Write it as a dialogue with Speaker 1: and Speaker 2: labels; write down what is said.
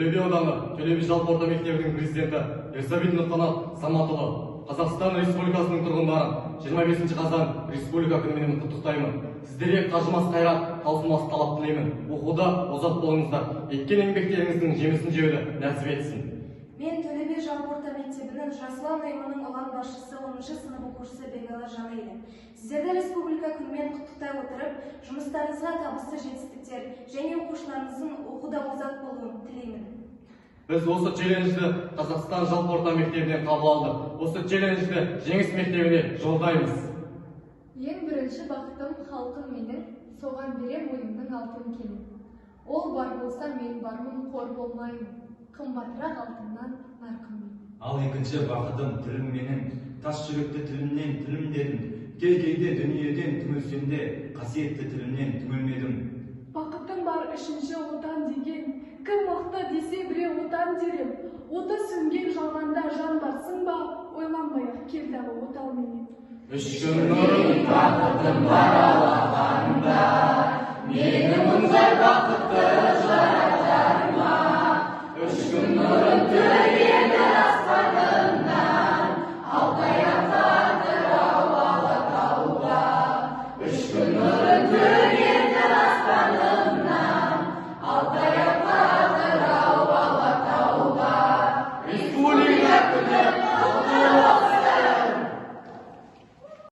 Speaker 1: Төле би ауданы Төле би жалпы орта мектебінің президенті Ерсабит Нұрқанат Саматұлы, Қазақстан Республикасының тұрғындарын 25 қазан Республика күнімен құттықтаймын. Сіздерге қажымас қайрат, таусылмас талап тілеймін. Оқуда озат болыңыздар. Еткен еңбектеріңіздің жемісін жеуді нәсіп етсін.
Speaker 2: Мен Төле би жалпы орта мектебінің Жасұлан ұйымының ұлан басшысы 10-шы сынып оқушысы Бегала Жанайлы. Сіздерді республика күнімен құттықтай отырып, жұмыстарыңызға табысты жетістіктер және оқушыларыңыздың оқуда озат болуын тілеймін.
Speaker 1: Біз осы челленджді Қазақстан жалпы орта мектебінен қабыл алдық. Осы челленджді жеңіс мектебіне жолдаймыз.
Speaker 3: Ең бірінші бақытым халқым менің, соған берем ойымның алтын келін. Ол бар болса мен бармын, қор болмаймын, қымбатырақ алтыннан нарқымын.
Speaker 4: Ал екінші бақытым тілім менің, тас жүректі тілімнен тілімдедім. Кейде дүниеден түңілсемде, қасиетті тілімнен түңілмедім.
Speaker 5: Бақытым бар үшінші отан деген, кім мықты десе біреу отан дерем. Оты сөнген жалғанда жан барсың ба, ойланбай-ақ келді отау менен.
Speaker 1: Үш күн нұрын бақытым бар алақанда, мені мұндай бақытты жаратқан